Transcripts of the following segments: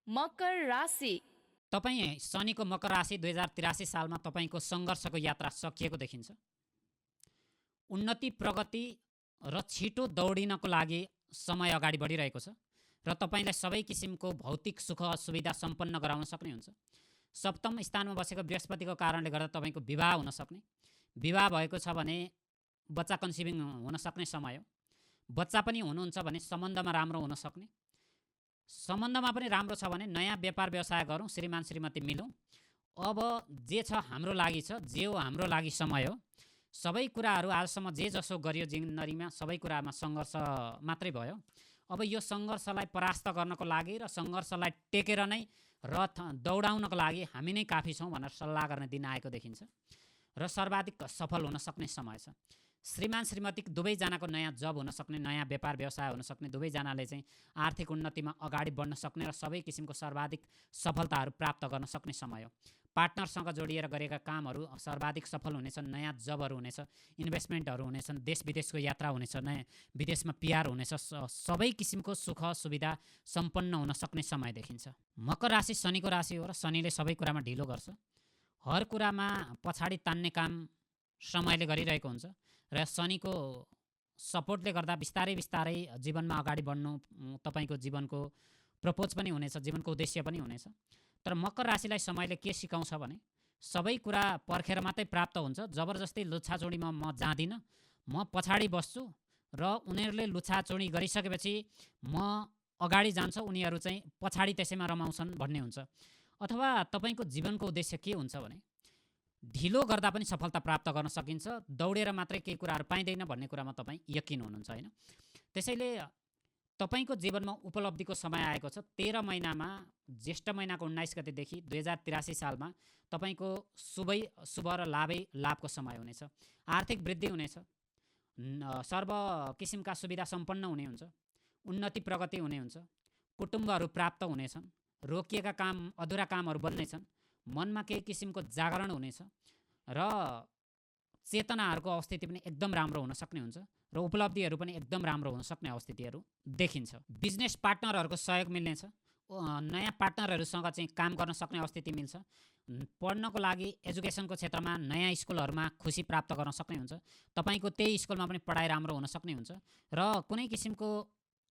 मकर राशि। तपाईँ शनिको मकर राशि 2083 सालमा तपाईँको सङ्घर्षको यात्रा सकिएको देखिन्छ। उन्नति, प्रगति र छिटो दौडिनको लागि समय अगाडि बढिरहेको छ र तपाईँलाई सबै किसिमको भौतिक सुख सुविधा सम्पन्न गराउन सक्ने हुन्छ। सप्तम स्थानमा बसेको बृहस्पतिको कारणले गर्दा तपाईँको विवाह हुन सक्ने, विवाह भएको छ भने बच्चा कन्सिभिङ हुन सक्ने समय हो। बच्चा पनि हुनुहुन्छ भने सम्बन्धमा राम्रो हुन सक्ने, सम्बन्धमा पनि राम्रो छ भने नयाँ व्यापार व्यवसाय गरौँ, श्रीमान श्रीमती मिलौँ। अब जे छ हाम्रो लागि छ, जे हो हाम्रो लागि समय हो। सबै कुराहरू आजसम्म जे जसो गरियो जिन्दगीमा सबै कुरामा सङ्घर्ष मात्रै भयो। अब यो सङ्घर्षलाई परास्त गर्नको लागि र सङ्घर्षलाई टेकेर नै रथ दौडाउनको लागि हामी नै काफी छौँ भनेर सल्लाह गर्ने दिन आएको देखिन्छ र सर्वाधिक सफल हुन सक्ने समय छ। श्रीमान श्रीमती दुवैजनाको नयाँ जब हुन सक्ने, नयाँ व्यापार व्यवसाय हुन सक्ने, दुवैजनाले चाहिँ आर्थिक उन्नतिमा अगाडि बढ्न सक्ने र सबै किसिमको सर्वाधिक सफलताहरू प्राप्त गर्न सक्ने समय हो। पार्टनरसँग जोडिएर गरेका कामहरू सर्वाधिक सफल हुनेछन्, नयाँ जबहरू हुनेछ, इन्भेस्टमेन्टहरू हुनेछन्, देश विदेशको यात्रा हुनेछ, नयाँ विदेशमा पिआर हुनेछ, सबै किसिमको सुख सुविधा सम्पन्न हुन सक्ने समय देखिन्छ। मकर राशि शनिको राशि हो र शनिले सबै कुरामा ढिलो गर्छ। हर कुरामा पछाडि तान्ने काम समयले गरिरहेको हुन्छ र शनिको सपोर्टले गर्दा बिस्तारै बिस्तारै जीवनमा अगाडि बढ्नु तपाईँको जीवनको प्रपोज पनि हुनेछ, जीवनको उद्देश्य पनि हुनेछ। तर मकर राशिलाई समयले के सिकाउँछ भने सबै कुरा पर्खेर मात्रै प्राप्त हुन्छ। जबरजस्ती लुछाचुडीमा म जाँदिनँ, म पछाडि बस्छु र उनीहरूले लुछाचुडी गरिसकेपछि म अगाडि जान्छ, उनीहरू चाहिँ पछाडि त्यसैमा रमाउँछन् भन्ने हुन्छ। अथवा तपाईँको जीवनको उद्देश्य के हुन्छ भने ढिलो गर्दा पनि सफलता प्राप्त गर्न सकिन्छ, दौडेर मात्रै केही कुराहरू पाइँदैन भन्ने कुरामा तपाईँ यकिन हुनुहुन्छ होइन। त्यसैले तपाईँको जीवनमा उपलब्धिको समय आएको छ। 13 महिनामा ज्येष्ठ महिनाको 19 गतेदेखि 2083 सालमा तपाईँको शुभ र लाभको समय हुनेछ। आर्थिक वृद्धि हुनेछ, सर्व किसिमका सुविधा सम्पन्न हुने हुन्छ, उन्नति प्रगति हुने हुन्छ, कुटुम्बहरू प्राप्त हुनेछन्, रोकिएका काम अधुरा कामहरू बन्नेछन्, मनमा केही किसिमको जागरण हुनेछ र चेतनाहरूको अवस्थिति पनि एकदम राम्रो हुन सक्ने हुन्छ र उपलब्धिहरू पनि एकदम राम्रो हुन सक्ने अवस्थितिहरू देखिन्छ। बिजनेस पार्टनरहरूको सहयोग मिल्नेछ, नयाँ पार्टनरहरूसँग चाहिँ काम गर्न सक्ने अवस्थिति मिल्छ। पढ्नको लागि एजुकेसनको क्षेत्रमा नयाँ स्कुलहरूमा खुसी प्राप्त गर्न सक्ने हुन्छ। तपाईँको त्यही स्कुलमा पनि पढाइ राम्रो हुन सक्ने हुन्छ र कुनै किसिमको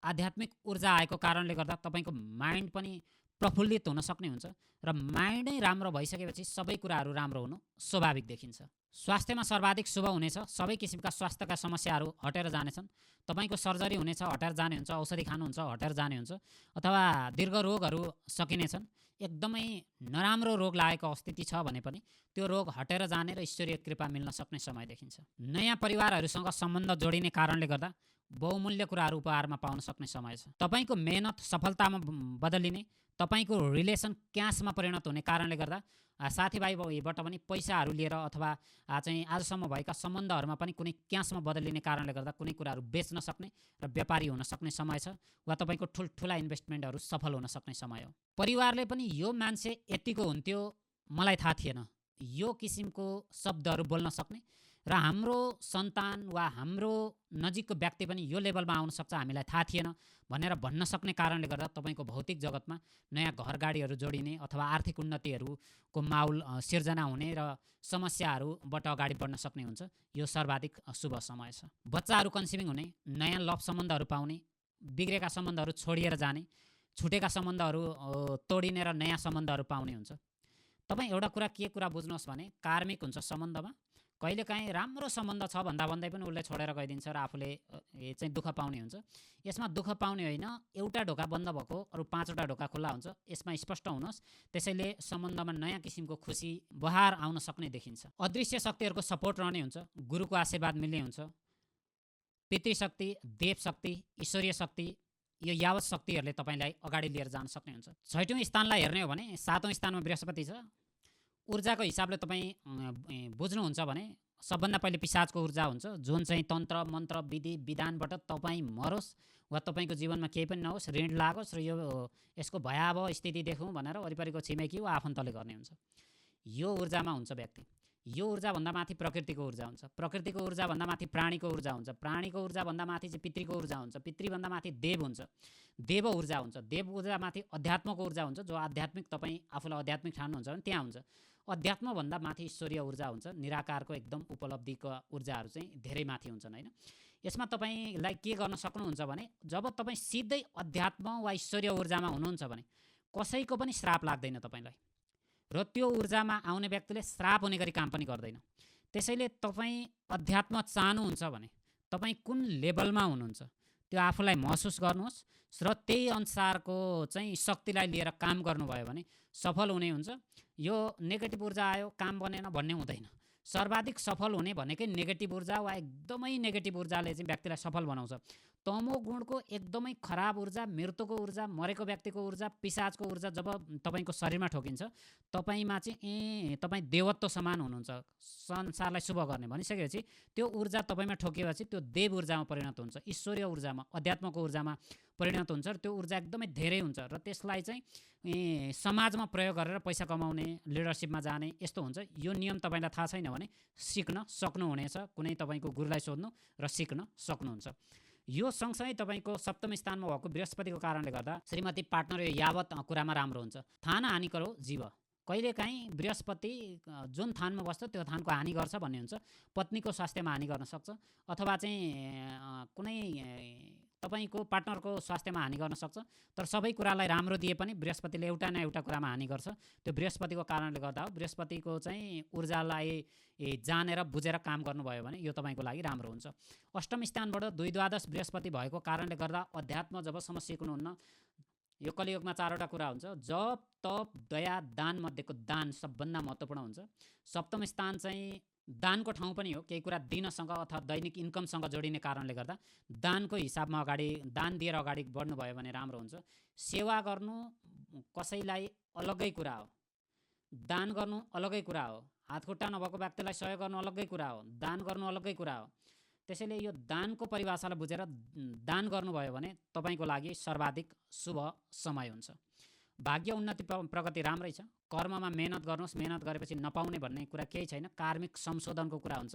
आध्यात्मिक ऊर्जा आएको कारणले गर्दा तपाईँको माइन्ड पनि प्रफुल्लित हुन सक्ने हुन्छ र माइन्डै राम्रो भइसकेपछि सबै कुराहरू राम्रो हुनु स्वाभाविक देखिन्छ। स्वास्थ्यमा सर्वाधिक शुभ हुनेछ, सबै किसिमका स्वास्थ्यका समस्याहरू हटेर जानेछन्। तपाईँको सर्जरी हुनेछ, हटेर जाने हुन्छ, औषधि खानुहुन्छ, हटेर जाने हुन्छ, अथवा दीर्घ रोगहरू सकिनेछन्। एकदमै नराम्रो रोग लागेको स्थिति छ भने पनि त्यो रोग हटेर जाने र ईश्वरीय कृपा मिल्न सक्ने समय देखिन्छ। नयाँ परिवारहरूसँग सम्बन्ध जोडिने कारणले गर्दा बहुमूल्य कुराहरू उपहारमा पाउन सक्ने समय छ। तपाईँको मेहनत सफलतामा बदलिने, तपाईँको रिलेसन क्यासमा परिणत हुने कारणले गर्दा साथीभाइबाट पनि पैसाहरू लिएर अथवा चाहिँ आजसम्म भएका सम्बन्धहरूमा पनि कुनै क्यासमा बदलिने कारणले गर्दा कुनै कुराहरू बेच्न सक्ने र व्यापारी हुन सक्ने समय छ वा तपाईँको ठुल्ठुला इन्भेस्टमेन्टहरू सफल हुन सक्ने समय हो। परिवारले पनि यो मान्छे यतिको हुन्थ्यो मलाई थाहा थिएन, यो किसिमको शब्दहरू बोल्न सक्ने र हाम्रो सन्तान वा हाम्रो नजिकको व्यक्ति पनि यो लेभलमा आउन सक्छ, हामीलाई थाहा थिएन भनेर भन्न सक्ने कारणले गर्दा तपाईँको भौतिक जगतमा नयाँ घर गाडीहरू जोडिने अथवा आर्थिक उन्नतिहरूको माहौल सिर्जना हुने र समस्याहरूबाट अगाडि बढ्न सक्ने हुन्छ। यो सर्वाधिक शुभ समय छ। बच्चाहरू कन्सिभिङ हुने, नयाँ लभ सम्बन्धहरू पाउने, बिग्रेका सम्बन्धहरू छोडिएर जाने, छुटेका सम्बन्धहरू तोडिने र नयाँ सम्बन्धहरू पाउने हुन्छ। तपाईँ एउटा कुरा बुझ्नुहोस् भने कार्मिक हुन्छ सम्बन्धमा, कहिलेकाहीँ राम्रो सम्बन्ध छ भन्दा भन्दै पनि उसले छोडेर गइदिन्छ र आफूले चाहिँ दुःख पाउने हुन्छ। यसमा दुःख पाउने होइन, एउटा ढोका बन्द भएको अरू 5वटा ढोका खुल्ला हुन्छ, यसमा स्पष्ट हुनुहोस्। त्यसैले सम्बन्धमा नयाँ किसिमको खुसी बहार आउन सक्ने देखिन्छ। अदृश्य शक्तिहरूको सपोर्ट रहने हुन्छ, गुरुको आशीर्वाद मिल्ने हुन्छ, पितृशक्ति, देव शक्ति, ईश्वरीय शक्ति, यो यावत शक्तिहरूले तपाईँलाई अगाडि लिएर जान सक्ने हुन्छ। 6औँ स्थानलाई हेर्ने हो भने 7औँ स्थानमा बृहस्पति छ। ऊर्जाको हिसाबले तपाईँ बुझ्नुहुन्छ भने सबभन्दा पहिले पिशाचको ऊर्जा हुन्छ, जुन चाहिँ तन्त्र मन्त्र विधि विधानबाट तपाईँ मरोस् वा तपाईँको जीवनमा केही पनि नहोस्, ऋण लागोस् र यसको भयावह स्थिति देखौँ भनेर वरिपरिको छिमेकी वा आफन्तले गर्ने हुन्छ। यो ऊर्जामा हुन्छ व्यक्ति। यो ऊर्जाभन्दा माथि प्रकृतिको ऊर्जा हुन्छ, प्रकृतिको ऊर्जाभन्दा माथि प्राणीको ऊर्जा हुन्छ, प्राणीको ऊर्जाभन्दा माथि चाहिँ पितृको ऊर्जा हुन्छ, पितृभन्दा माथि देव हुन्छ, देव ऊर्जा हुन्छ, देव ऊर्जामाथि अध्यात्मको ऊर्जा हुन्छ, जो आध्यात्मिक तपाईँ आफूलाई आध्यात्मिक ठान्नुहुन्छ भने त्यहाँ हुन्छ। अध्यात्मभन्दा माथि ईश्वरीय ऊर्जा हुन्छ, निराकारको एकदम उपलब्धिको ऊर्जाहरू चाहिँ धेरै माथि हुन्छन् होइन। यसमा तपाईँलाई के गर्न सक्नुहुन्छ भने जब तपाईँ सिधै अध्यात्म वा ईश्वरीय ऊर्जामा हुनुहुन्छ भने कसैको पनि श्राप लाग्दैन तपाईँलाई, र त्यो ऊर्जामा आउने व्यक्तिले श्राप हुने गरी काम पनि गर्दैन। त्यसैले तपाईँ अध्यात्म चाहनुहुन्छ भने तपाईँ कुन लेभलमा हुनुहुन्छ त्यो आफूलाई महसुस गर्नुहोस् र त्यही अनुसारको चाहिँ शक्तिलाई लिएर काम गर्नुभयो भने सफल हुने हुन्छ। यो नेगेटिभ ऊर्जा आयो काम बनेन भन्ने हुँदैन। सर्वाधिक सफल हुने भनेकै नेगेटिभ ऊर्जा वा एकदमै नेगेटिभ ऊर्जाले चाहिँ व्यक्तिलाई सफल बनाउँछ। तमो गुणको एकदमै खराब ऊर्जा, मृत्युको ऊर्जा, मरेको व्यक्तिको ऊर्जा, पिशाचको ऊर्जा जब तपाईँको शरीरमा ठोकिन्छ तपाईँमा चाहिँ तपाईँ देवत्व समान हुनुहुन्छ, संसारलाई शुभ गर्ने भनिसकेपछि त्यो ऊर्जा तपाईँमा ठोकिएपछि त्यो देव ऊर्जामा परिणत हुन्छ, ईश्वरीय ऊर्जामा, अध्यात्मको ऊर्जामा परिणत हुन्छ र त्यो ऊर्जा एकदमै धेरै हुन्छ र त्यसलाई चाहिँ समाजमा प्रयोग गरेर पैसा कमाउने, लिडरसिपमा जाने यस्तो हुन्छ। यो नियम तपाईँलाई थाहा छैन भने सिक्न सक्नुहुनेछ, कुनै तपाईँको गुरुलाई सोध्नु र सिक्न सक्नुहुन्छ। यो सँगसँगै तपाईँको सप्तम स्थानमा भएको बृहस्पतिको कारणले गर्दा श्रीमती पार्टनर यो यावत कुरामा राम्रो हुन्छ। थान हानिकर हो जीव, कहिलेकाहीँ बृहस्पति जुन थानमा बस्छ त्यो थानको हानि गर्छ भन्ने हुन्छ। पत्नीको स्वास्थ्यमा हानि गर्न सक्छ अथवा चाहिँ कुनै तपाईँको पार्टनरको स्वास्थ्यमा हानि गर्न सक्छ। तर सबै कुरालाई राम्रो दिए पनि बृहस्पतिले एउटा न एउटा कुरामा हानि गर्छ। त्यो बृहस्पतिको कारणले गर्दा हो। बृहस्पतिको चाहिँ ऊर्जालाई जानेर बुझेर काम गर्नुभयो भने यो तपाईँको लागि राम्रो हुन्छ। अष्टम स्थानबाट 2 द्वादश बृहस्पति भएको कारणले गर्दा अध्यात्म जबसम्म सिक्नुहुन्न, यो कलियुगमा 4वटा कुरा हुन्छ, जप तप दया दान मध्येको दान सबभन्दा महत्त्वपूर्ण हुन्छ। सप्तम स्थान चाहिँ दानको ठाउँ पनि हो, केही कुरा दिनसँग अथवा दैनिक इन्कमसँग जोडिने कारणले गर्दा दानको हिसाबमा अगाडि दान दिएर अगाडि बढ्नुभयो भने राम्रो हुन्छ। सेवा गर्नु कसैलाई अलग्गै कुरा हो, दान गर्नु अलग्गै कुरा हो, हातखुट्टा नभएको व्यक्तिलाई सहयोग गर्नु अलग्गै कुरा हो, दान गर्नु अलग्गै कुरा हो। त्यसैले यो दानको परिभाषालाई बुझेर दान गर्नुभयो भने तपाईँको लागि सर्वाधिक शुभ समय हुन्छ। भाग्य उन्नति प्रगति राम्रै छ। कर्ममा मेहनत गर्नुहोस्, मेहनत गरेपछि नपाउने भन्ने कुरा केही छैन। कार्मिक संशोधनको कुरा हुन्छ।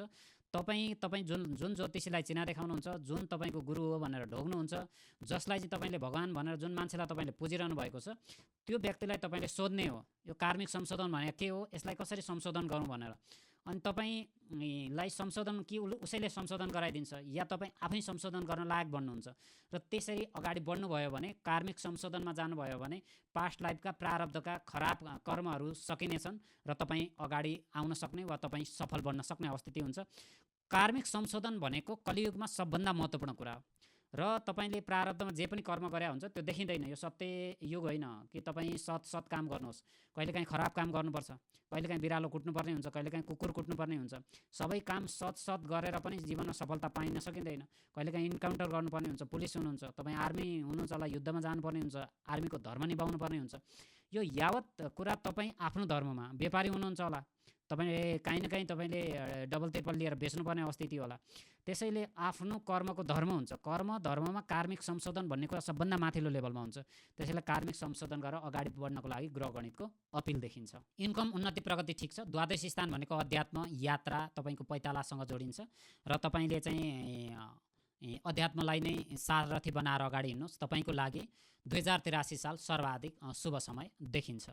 तपाईँ जुन ज्योतिषीलाई चिना देखाउनुहुन्छ, जुन तपाईँको गुरु हो भनेर ढोग्नुहुन्छ, जसलाई चाहिँ तपाईँले भगवान भनेर जुन मान्छेलाई तपाईँले पुजिरहनु भएको छ त्यो व्यक्तिलाई तपाईँले सोध्ने हो यो कार्मिक संशोधन भनेको के हो, यसलाई कसरी संशोधन गरौँ भनेर। अनि तपाईँलाई संशोधन कि उसैले संशोधन गराइदिन्छ या तपाईँ आफै संशोधन गर्न लायक बन्नुहुन्छ र त्यसरी अगाडि बढ्नुभयो भने कार्मिक संशोधनमा जानुभयो भने पास्ट लाइफका प्रारब्धका खराब कर्महरू सकिनेछन् र तपाईँ अगाडि आउन सक्ने वा तपाईँ सफल बन्न सक्ने अवस्थिति हुन्छ। कार्मिक संशोधन भनेको कलियुगमा सबभन्दा महत्त्वपूर्ण कुरा हो र तपाईँले प्रारब्धमा जे पनि कर्म गरे हुन्छ त्यो देखिँदैन। यो सत्य युग होइन कि तपाईँ सत काम गर्नुहोस्, कहिलेकाहीँ खराब काम गर्नुपर्छ, कहिलेकाहीँ बिरालो कुट्नुपर्ने हुन्छ, कहिलेकाहीँ कुकुर कुट्नुपर्ने हुन्छ। सबै काम सत गरेर पनि जीवनमा सफलता पाइन सकिँदैन। कहिलेकाहीँ इन्काउन्टर गर्नुपर्ने हुन्छ, पुलिस हुनुहुन्छ, तपाईँ आर्मी हुनुहुन्छ होला, युद्धमा जानुपर्ने हुन्छ, आर्मीको धर्म निभाउनु पर्ने हुन्छ। यो यावत कुरा तपाईँ आफ्नो धर्ममा, व्यापारी हुनुहुन्छ होला, तपाईँले काहीँ न काहीँ तपाईँले डबल त्रिपल लिएर बेच्नुपर्ने अवस्थिति होला। त्यसैले आफ्नो कर्मको धर्म हुन्छ। कर्म धर्ममा कार्मिक संशोधन भन्ने कुरा सबभन्दा माथिल्लो लेभलमा हुन्छ। त्यसैले कार्मिक संशोधन गरेर अगाडि बढ्नको लागि ग्रह गणितको अपिल देखिन्छ। इन्कम उन्नति प्रगति ठिक छ। द्वादश स्थान भनेको अध्यात्म यात्रा तपाईँको पैतालासँग जोडिन्छ र तपाईँले चाहिँ अध्यात्मलाई नै सारथी बनाएर अगाडि हिँड्नुहोस्। तपाईँको लागि 2083 साल सर्वाधिक शुभ समय देखिन्छ।